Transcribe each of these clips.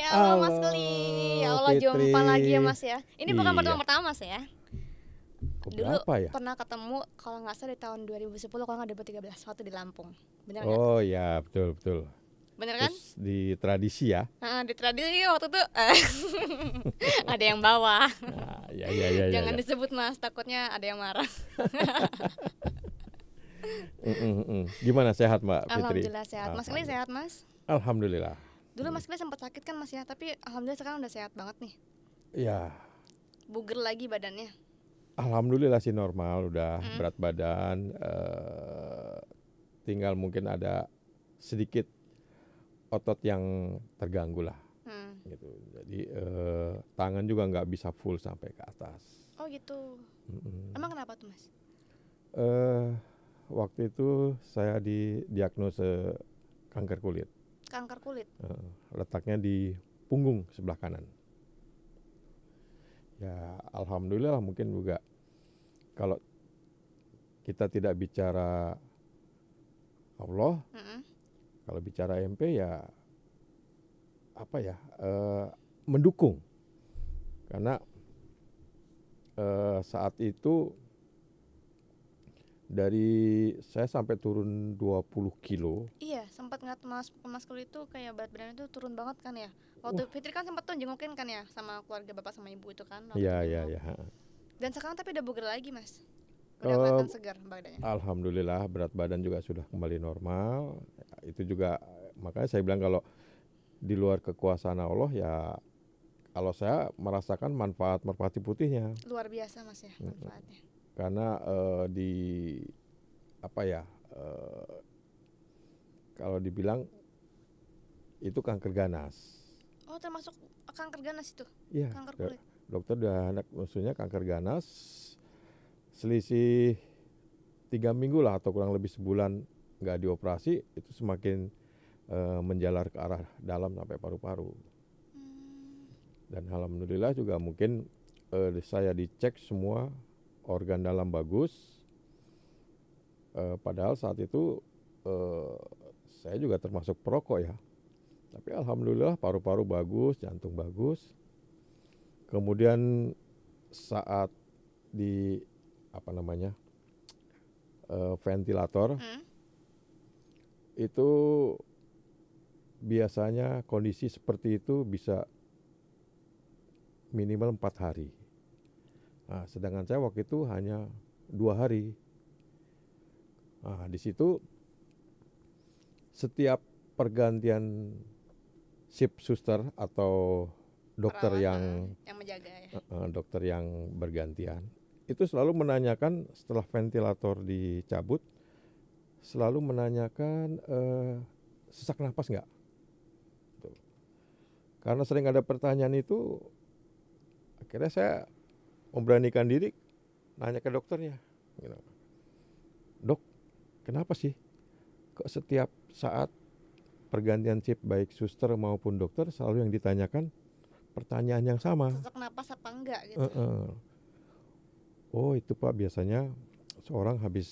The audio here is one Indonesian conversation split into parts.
halo Mas Halo Geli. Ya Allah, Fitri. jumpa lagi ya Mas ya. Ini bukan pertemuan Iya. pertama Mas ya. Dulu Berapa ya? pernah ketemu kalau nggak salah di tahun 2010 kalau nggak 2013 waktu di Lampung. Bener nggak? Oh ya, betul betul. Bener kan? Terus di tradisi ya. Di tradisi waktu itu ada yang bawa. Nah, ya. Jangan disebut Mas, takutnya ada yang marah. Gimana sehat Mbak Fitri? Alhamdulillah sehat. Mas Geli sehat Mas? Alhamdulillah. Dulu Mas Geli sempat sakit kan Mas ya, tapi alhamdulillah sekarang udah sehat banget nih. Ya, Buger lagi badannya. alhamdulillah sih normal, udah berat badan. Tinggal mungkin ada sedikit otot yang terganggu lah. Gitu. Jadi tangan juga nggak bisa full sampai ke atas. Oh gitu. Emang kenapa tuh Mas? Waktu itu saya didiagnosa kanker kulit. Kanker kulit. Letaknya di punggung sebelah kanan. Ya alhamdulillah mungkin juga kalau kita tidak bicara Allah, kalau bicara MP ya apa ya, mendukung. Karena saat itu dari saya sampai turun 20 kilo. Iya, sempat ngeliat Mas Geli itu kayak berat badannya itu turun banget kan ya. Waktu Fitri kan sempat tuh jengukin kan ya sama keluarga bapak sama ibu itu kan. Iya. Dan sekarang tapi udah buger lagi Mas. Udah kelihatan segar badannya. Alhamdulillah berat badan juga sudah kembali normal. Itu juga makanya saya bilang kalau di luar kekuasaan Allah ya, kalau saya merasakan manfaat merpati putihnya. Luar biasa Mas ya manfaatnya. Karena kalau dibilang itu kanker ganas. Oh termasuk kanker ganas itu? Iya. Kanker kulit. Dokter udah maksudnya kanker ganas. Selisih 3 minggu lah atau kurang lebih sebulan nggak dioperasi, itu semakin menjalar ke arah dalam sampai paru-paru. Dan alhamdulillah juga mungkin saya dicek semua organ dalam bagus. Padahal saat itu saya juga termasuk perokok ya. Tapi alhamdulillah paru-paru bagus, jantung bagus. Kemudian saat di ventilator itu biasanya kondisi seperti itu bisa minimal 4 hari. Nah, sedangkan saya waktu itu hanya 2 hari. Nah, di situ setiap pergantian shift suster atau dokter yang menjaga ya. Dokter yang bergantian itu selalu menanyakan setelah ventilator dicabut, selalu menanyakan sesak napas nggak? Karena sering ada pertanyaan itu, akhirnya saya memberanikan diri nanya ke dokternya, dok, kenapa sih kok setiap saat pergantian shift baik suster maupun dokter selalu yang ditanyakan pertanyaan yang sama? Sesak napas apa enggak gitu? Oh itu Pak, biasanya seorang habis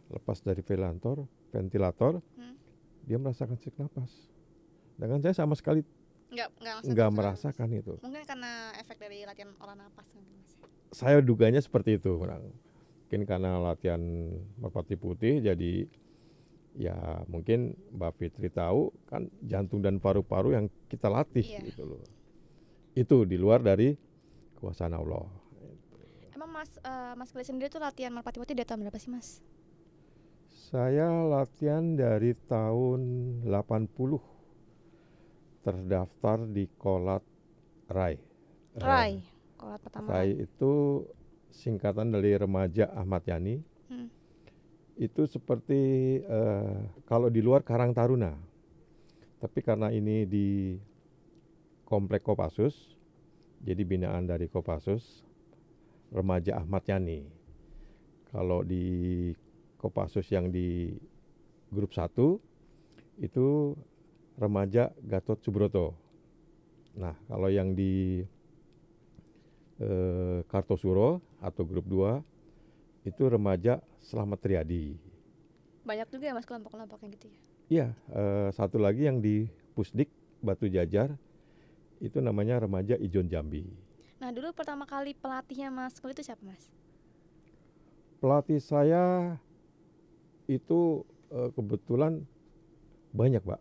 lepas dari ventilator, dia merasakan sesak napas. Dengan saya sama sekali nggak merasakan itu. Mungkin karena efek dari latihan olah napas. Saya duganya seperti itu. Mungkin karena latihan merpati putih, jadi ya mungkin Mbak Fitri tahu kan jantung dan paru-paru yang kita latih gitu loh. Itu di luar dari kekuasaan Allah. Emang Mas Geli sendiri tuh latihan merpati putih dari tahun berapa sih Mas? Saya latihan dari tahun 80. Terdaftar di Kolat Rai. Kolat pertama. Rai itu singkatan dari Remaja Ahmad Yani. Itu seperti kalau di luar Karang Taruna. Tapi karena ini di Komplek Kopassus, jadi binaan dari Kopassus, Remaja Ahmad Yani. Kalau di Kopassus yang di grup 1 itu Remaja Gatot Subroto. Nah, kalau yang di Kartosuro atau grup 2 itu Remaja Slamet Riyadi. Banyak juga ya Mas kelompok-kelompok yang gitu ya? Iya, satu lagi yang di Pusdik Batu Jajar itu namanya Remaja Ijon Jambi. Nah, dulu pertama kali pelatihnya Mas Kul itu siapa, Mas? Pelatih saya itu kebetulan banyak, Pak,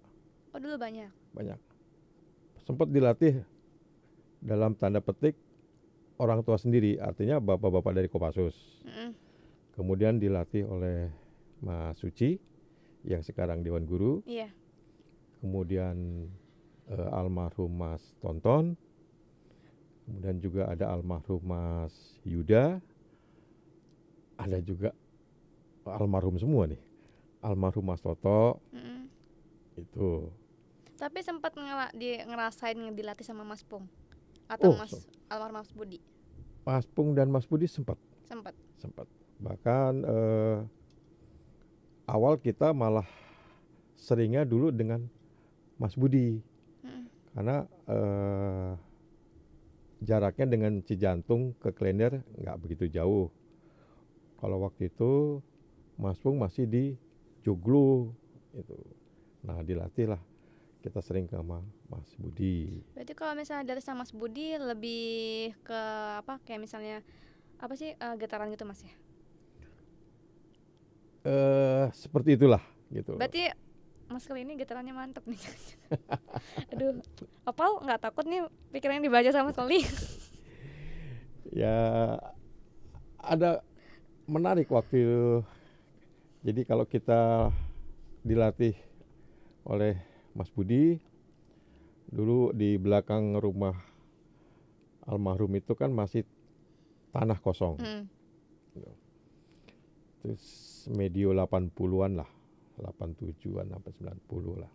Oh, dulu banyak. banyak. Sempat dilatih dalam tanda petik orang tua sendiri, artinya bapak-bapak dari Kopassus. Mm-mm. Kemudian dilatih oleh Mas Suci yang sekarang Dewan Guru. Iya. Kemudian almarhum Mas Tonton. Kemudian juga ada almarhum Mas Yuda. Ada juga almarhum semua nih. Almarhum Mas Toto. Mm-mm. Itu. Tapi sempat ngerasain dilatih sama Mas Pung atau Oh, almarhum Mas Budi? Mas Pung dan Mas Budi sempat. Sempat. Bahkan awal kita malah seringnya dulu dengan Mas Budi. Mm-mm. Karena jaraknya dengan Cijantung ke Klender nggak begitu jauh. Kalau waktu itu Mas Pung masih di Joglo itu. Nah, dilatih lah kita sering ke sama Mas Budi. Berarti kalau misalnya dari sama Mas Budi lebih ke apa? Kayak misalnya apa sih getaran gitu, Mas ya? Seperti itulah gitu. Berarti Mas Kul ini getarannya mantep nih. Aduh, Opal nggak takut nih pikirannya dibaca sama Mas Kul nih? Ya ada menarik waktu itu. Jadi kalau kita dilatih oleh Mas Budi, dulu di belakang rumah almarhum itu kan masih tanah kosong. Terus medio 80-an lah, 87-an sampai 90 lah.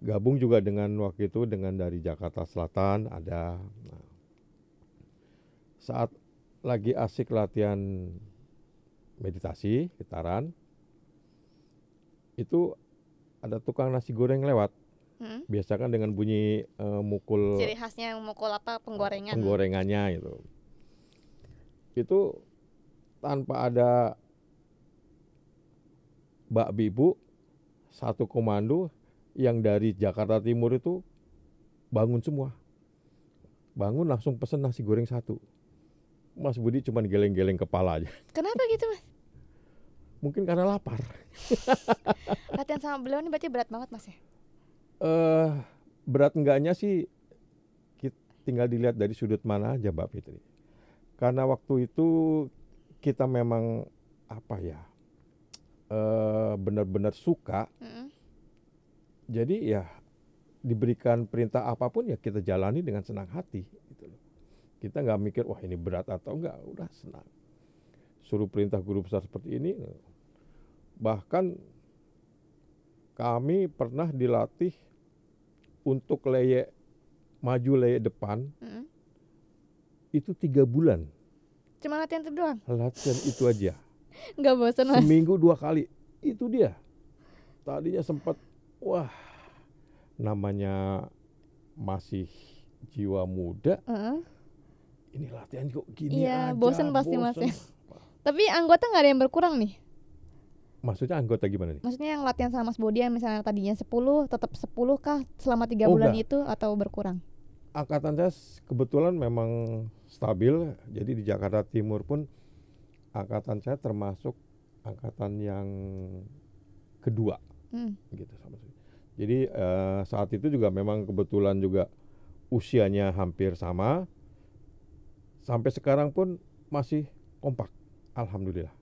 Gabung juga dengan waktu itu dengan dari Jakarta Selatan ada. Nah, saat lagi asik latihan meditasi, getaran, itu ada tukang nasi goreng lewat. Biasa kan dengan bunyi mukul. Ciri khasnya mukul apa? Penggorengan. Penggorengannya itu. Itu tanpa ada Mbak Bibu, satu komando yang dari Jakarta Timur itu bangun semua. Bangun langsung pesen nasi goreng satu. Mas Budi cuma geleng-geleng kepala aja. Kenapa gitu, Mas? Mungkin karena lapar. Latihan sama beliau ini berarti berat banget, Mas ya? Berat enggaknya sih tinggal dilihat dari sudut mana aja, Mbak Fitri. Karena waktu itu kita memang apa ya, benar-benar suka. Jadi ya diberikan perintah apapun ya kita jalani dengan senang hati gitu loh. Kita nggak mikir wah ini berat atau enggak, udah senang. Suruh perintah guru besar seperti ini. Bahkan kami pernah dilatih untuk leye maju, leye depan. Itu 3 bulan. Cuma latihan itu doang? Latihan itu aja. Nggak bosan, Mas? Seminggu 2 kali. Itu dia. Tadinya sempat wah, namanya masih jiwa muda. Ini latihan kok gini aja. Iya, bosan pasti, Mas ya. Tapi anggota nggak ada yang berkurang nih? Maksudnya anggota gimana nih? Maksudnya yang latihan sama Mas Bodi yang misalnya tadinya 10, tetap 10 kah selama 3 bulan enggak. itu atau berkurang? Angkatan saya kebetulan memang stabil. Jadi di Jakarta Timur pun angkatan saya termasuk angkatan yang kedua. Gitu sama sekali. Jadi saat itu juga memang kebetulan juga usianya hampir sama. Sampai sekarang pun masih kompak. Alhamdulillah.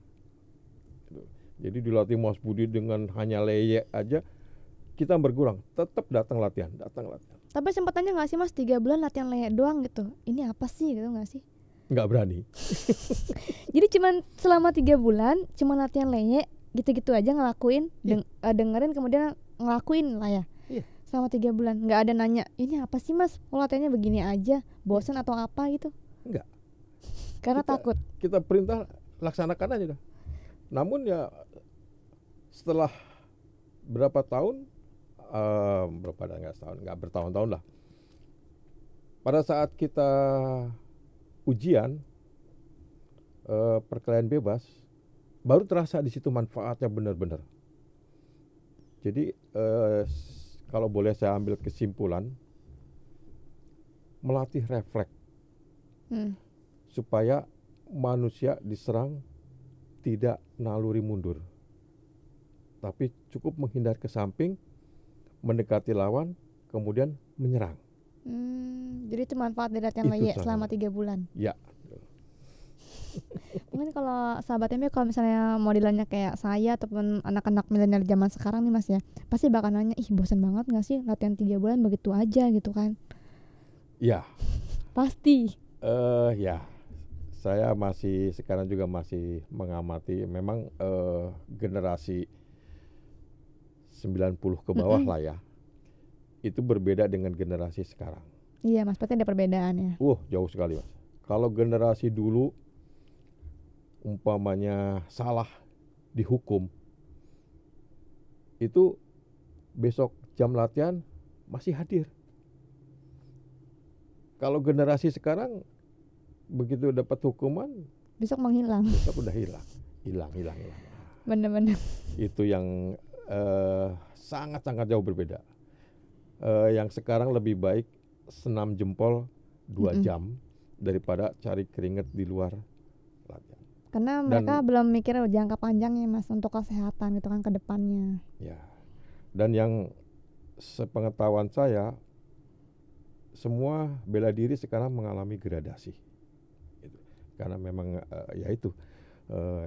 Jadi dilatih Mas Budi dengan hanya leye aja kita berkurang. Tetap datang latihan. Tapi sempat tanya nggak sih, Mas, 3 bulan latihan leye doang gitu? Ini apa sih gitu nggak sih? Nggak berani. Jadi cuman selama 3 bulan cuma latihan leye gitu-gitu aja ngelakuin, dengerin kemudian ngelakuin lah ya. Selama 3 bulan nggak ada nanya ini apa sih, Mas? Oh, latihannya begini aja, bosan atau apa gitu? Enggak. Karena takut. Kita perintah laksanakan aja dah. Namun ya setelah berapa tahun, nggak bertahun-tahun lah. Pada saat kita ujian perkelahian bebas, baru terasa di situ manfaatnya benar-benar. Jadi kalau boleh saya ambil kesimpulan, melatih refleks supaya manusia diserang tidak naluri mundur, tapi cukup menghindar ke samping, mendekati lawan, kemudian menyerang. Jadi itu manfaat dari latihan leye selama 3 bulan. Ya. Mungkin kalau sahabat MB kalau misalnya modelannya kayak saya ataupun anak-anak milenial zaman sekarang nih Mas ya, pasti bakal nanya, ih bosan banget gak sih latihan 3 bulan begitu aja gitu kan? Ya. Pasti. Ya. Saya sekarang juga masih mengamati, memang generasi 90 ke bawah lah ya, itu berbeda dengan generasi sekarang. Iya Mas, pasti ada perbedaan ya. Jauh sekali Mas. Kalau generasi dulu umpamanya salah dihukum, itu besok jam latihan masih hadir. Kalau generasi sekarang begitu dapat hukuman besok menghilang. Besok udah hilang. Bener-bener. Itu yang sangat-sangat jauh berbeda. Yang sekarang lebih baik senam jempol 2 jam daripada cari keringat di luar latihan. Karena mereka belum mikir jangka panjangnya Mas untuk kesehatan gitu kan ke depannya. Ya. Dan yang sepengetahuan saya, semua bela diri sekarang mengalami gradasi. Karena memang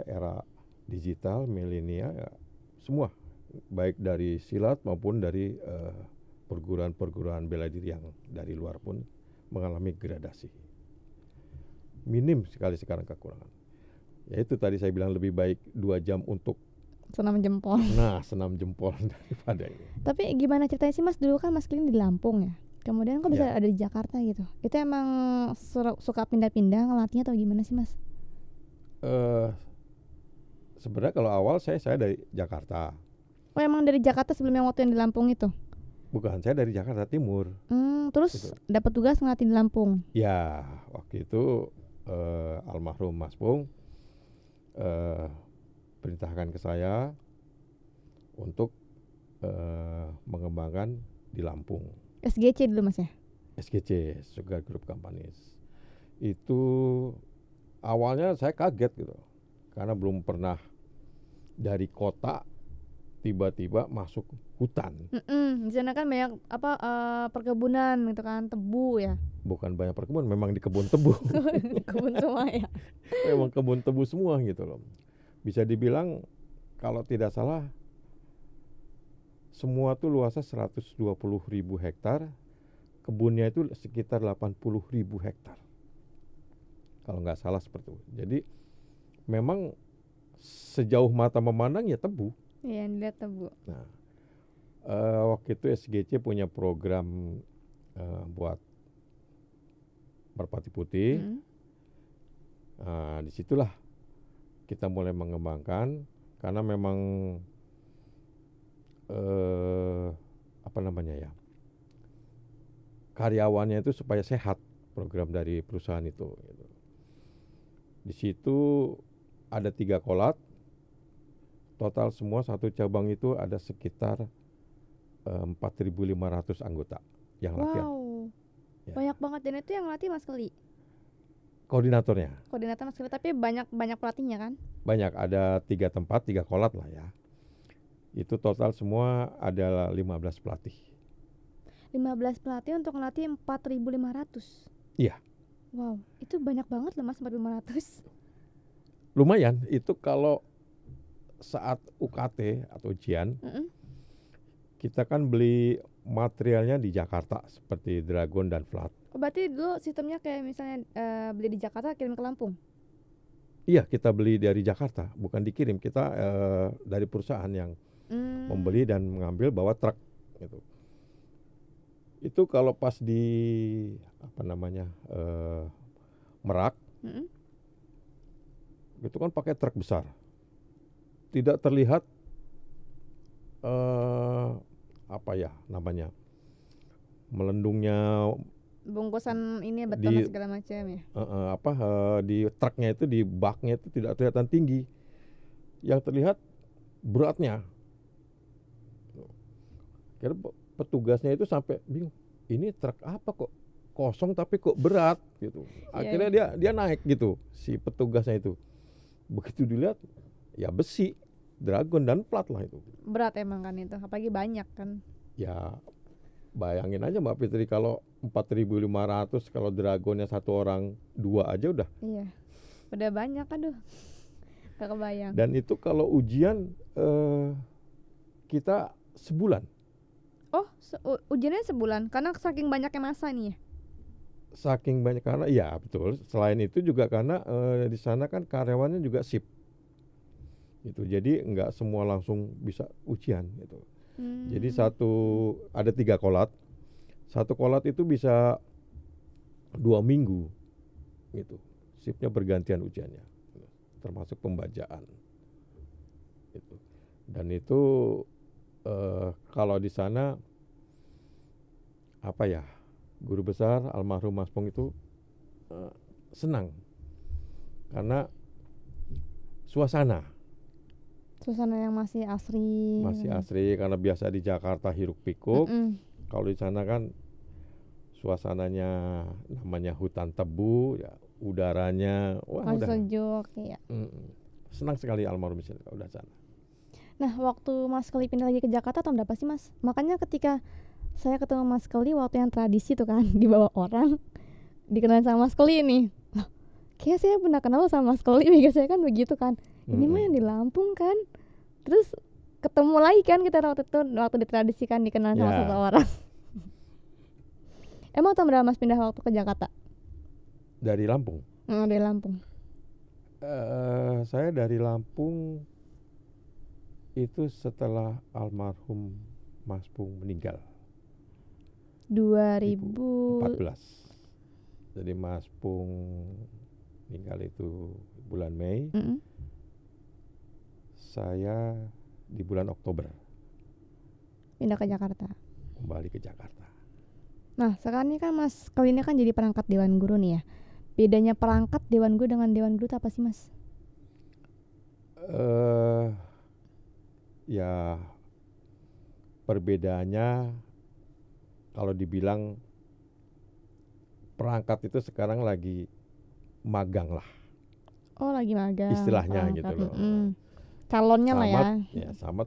era digital, milenial, semua baik dari silat maupun dari perguruan-perguruan bela diri yang dari luar pun mengalami gradasi. Minim sekali sekarang kekurangan. Ya itu tadi saya bilang lebih baik 2 jam untuk senam jempol. Nah, senam jempol daripada ini. Tapi gimana ceritanya sih Mas, dulu kan Mas Klin di Lampung ya? Kemudian kok bisa ada di Jakarta gitu? Itu emang suka pindah-pindah ngelatihnya atau gimana sih Mas? Sebenarnya kalau awal saya dari Jakarta. Oh emang dari Jakarta sebelum yang waktu yang di Lampung itu? Bukan, saya dari Jakarta Timur. Terus dapat tugas ngelatih di Lampung? Ya, waktu itu almarhum Mas Pung perintahkan ke saya untuk mengembangkan di Lampung. SGC dulu Mas ya? SGC, Sugar Group Companies. Itu awalnya saya kaget gitu. Karena belum pernah dari kota tiba-tiba masuk hutan. Di sana kan banyak perkebunan gitu kan, tebu ya. Bukan banyak perkebunan, memang di kebun tebu. Kebun semua ya. Memang kebun tebu semua gitu loh. Bisa dibilang kalau tidak salah semua tuh luasnya 120.000 hektar, kebunnya itu sekitar 80.000 hektar. Kalau nggak salah seperti itu. Jadi memang sejauh mata memandang ya tebu. Iya, dilihat tebu. Nah, waktu itu SGC punya program buat merpati putih. Nah, disitulah kita mulai mengembangkan karena memang karyawannya itu supaya sehat, program dari perusahaan itu. Di situ ada 3 kolat, total semua satu cabang itu ada sekitar 4.500 anggota yang latihan. Ya. Banyak banget, dan itu yang latih Mas Keli? Koordinator Mas Keli, tapi banyak pelatihnya kan? Banyak, ada 3 tempat, 3 kolat lah ya. Itu total semua ada 15 pelatih. 15 pelatih untuk ngelatih 4.500? Iya. Wow, itu banyak banget loh Mas, 4.500. Lumayan, itu kalau saat UKT atau ujian, kita kan beli materialnya di Jakarta seperti Dragon dan Flat. Berarti dulu sistemnya kayak misalnya beli di Jakarta kirim ke Lampung? Iya, kita beli dari Jakarta, bukan dikirim. Kita dari perusahaan yang membeli dan mengambil bawa truk gitu. Itu kalau pas di Merak, itu kan pakai truk besar, tidak terlihat melendungnya bungkusan ini beton segala macam ya. Di truknya itu, di baknya itu tidak kelihatan tinggi, yang terlihat beratnya. petugasnya itu sampai bingung, ini truk apa kok kosong tapi kok berat gitu. Akhirnya dia naik gitu si petugasnya itu. Begitu dilihat ya besi, dragon dan plat lah itu. Berat emang kan itu, apalagi banyak kan. Ya bayangin aja Mbak Fitri, kalau 4.500, kalau dragonnya satu orang 2 aja udah. Iya, udah banyak, aduh gak kebayang. Dan itu kalau ujian kita sebulan. Oh, ujiannya sebulan karena saking banyaknya masa nih ya? Saking banyak, karena ya betul. Selain itu juga karena di sana kan karyawannya juga shift gitu. Jadi nggak semua langsung bisa ujian gitu. Jadi ada 3 kolat. Satu kolat itu bisa 2 minggu gitu. Shiftnya bergantian ujiannya, termasuk pembacaan gitu. Dan itu kalau di sana apa ya, guru besar almarhum Mas Pong itu senang karena suasana yang masih asri. Karena biasa di Jakarta hiruk pikuk. Kalau di sana kan suasananya namanya hutan tebu ya, udaranya masih sejuk ya. Senang sekali almarhum udah sana. Nah, waktu Mas Keli pindah lagi ke Jakarta tahun berapa sih Mas? Makanya ketika saya ketemu Mas Keli waktu yang tradisi tuh kan dibawa orang, dikenal sama Mas Keli nih. Loh, kayaknya saya pernah kenal sama Mas Keli, biasanya kan begitu kan. Ini mah yang di Lampung kan. Terus ketemu lagi kan kita waktu ditradisikan dikenal sama seseorang. Emang tahun berapa Mas pindah waktu ke Jakarta? Dari Lampung. Dari Lampung. Saya dari Lampung itu setelah almarhum Mas Pung meninggal. 2014. Jadi Mas Pung meninggal itu bulan Mei. Saya di bulan Oktober pindah ke Jakarta. Kembali ke Jakarta. Nah, sekarang ini kan Mas Keli ini kan jadi perangkat Dewan Guru nih ya. Bedanya perangkat Dewan Guru dengan Dewan Guru itu apa sih Mas? Ya perbedaannya kalau dibilang perangkat itu sekarang lagi magang lah. Oh, lagi magang. Istilahnya perangkat. Gitu loh. Calonnya lah ya. Ya sama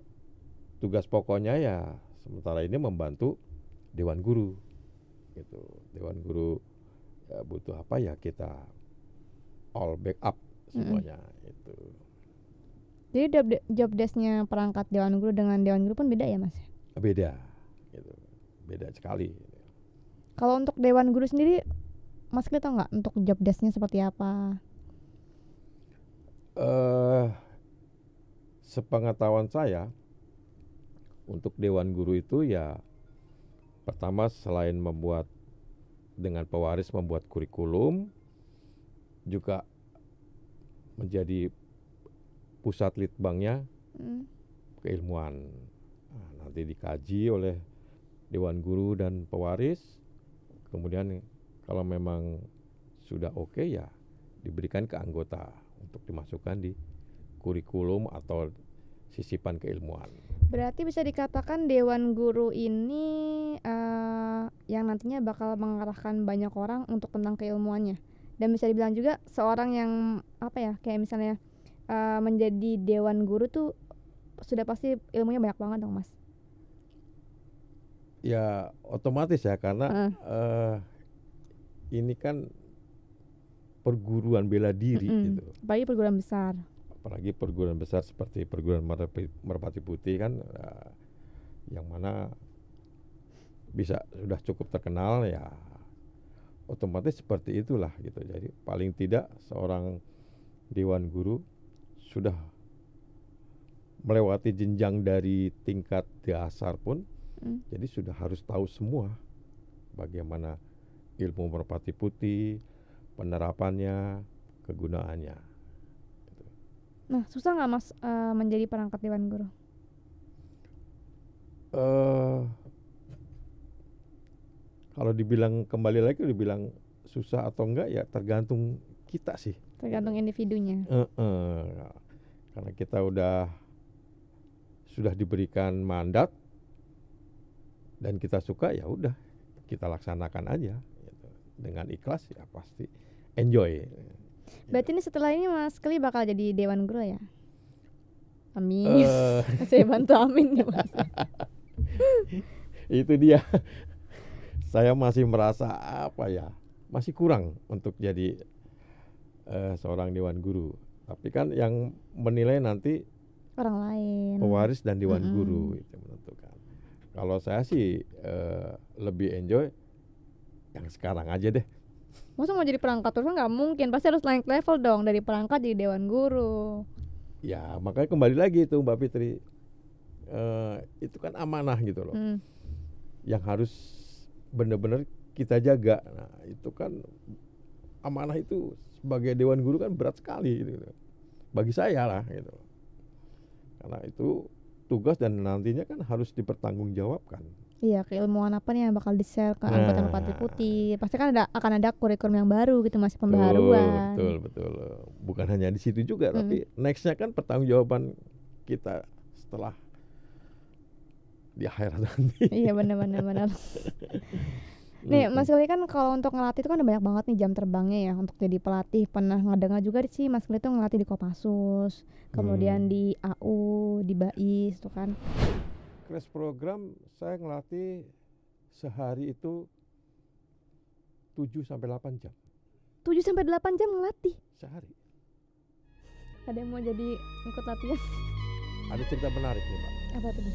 tugas pokoknya ya sementara ini membantu Dewan Guru gitu. Dewan Guru ya butuh apa ya kita all backup semuanya itu. Jadi job desk-nya perangkat Dewan Guru dengan Dewan Guru pun beda ya Mas? Beda gitu. Beda sekali. Kalau untuk Dewan Guru sendiri Mas Keli tahu nggak untuk job desk-nya seperti apa? Sepengetahuan saya untuk Dewan Guru itu ya pertama selain membuat dengan pewaris membuat kurikulum, juga menjadi pusat litbangnya keilmuan. Nah, nanti dikaji oleh Dewan Guru dan pewaris, kemudian kalau memang sudah oke ya diberikan ke anggota untuk dimasukkan di kurikulum atau sisipan keilmuan. Berarti bisa dikatakan Dewan Guru ini yang nantinya bakal mengarahkan banyak orang untuk tentang keilmuannya. Dan bisa dibilang juga seorang yang apa ya, kayak misalnya menjadi Dewan Guru tuh sudah pasti ilmunya banyak banget dong Mas. Ya otomatis ya karena ini kan perguruan bela diri gitu. Apalagi perguruan besar. Apalagi perguruan besar seperti perguruan Merpati Putih kan, yang mana sudah cukup terkenal ya, otomatis seperti itulah gitu. Jadi paling tidak seorang Dewan Guru sudah melewati jenjang dari tingkat dasar pun, jadi sudah harus tahu semua bagaimana ilmu Merpati Putih, penerapannya, kegunaannya. Nah, susah nggak Mas menjadi perangkat Dewan Guru? Kalau dibilang kembali lagi, dibilang susah atau enggak ya tergantung kita sih. Tergantung individunya. Karena kita sudah diberikan mandat dan kita suka, ya udah kita laksanakan aja gitu. Dengan ikhlas ya pasti enjoy. Berarti ini setelah ini Mas Keli bakal jadi Dewan Guru ya? Amin. Saya bantu amin nih Mas. Itu dia. Saya masih merasa apa ya, masih kurang untuk jadi seorang Dewan Guru. Tapi kan yang menilai nanti orang lain, pewaris dan Dewan Guru itu menentukan. Kalau saya sih lebih enjoy yang sekarang aja deh. Masa mau jadi perangkat terus nggak mungkin, pasti harus naik level dong dari perangkat jadi Dewan Guru. Ya makanya kembali lagi itu Mbak Fitri, itu kan amanah gitu loh, yang harus benar-benar kita jaga. Nah itu kan amanah itu sebagai Dewan Guru kan berat sekali gitu. Bagi saya lah gitu. Karena itu tugas dan nantinya kan harus dipertanggungjawabkan. Iya, keilmuan apa nih yang bakal di-share ke anggota Merpati Putih. Pasti kan akan ada kurikulum yang baru gitu, masih pembaharuan. Betul. Bukan hanya di situ juga, tapi nextnya kan pertanggungjawaban kita setelah di akhirat nanti. Iya benar. Nih Mas Keli kan kalau untuk ngelatih itu kan ada banyak banget nih jam terbangnya ya untuk jadi pelatih. Pernah ngedengar juga sih Mas Keli itu ngelatih di Kopassus, kemudian di AU, di BAIS itu kan. Crash program saya ngelatih sehari itu 7-8 jam. 7-8 jam ngelatih? Sehari. Ada yang mau jadi ikut latihan? Ada cerita menarik nih Pak. Apa tuh?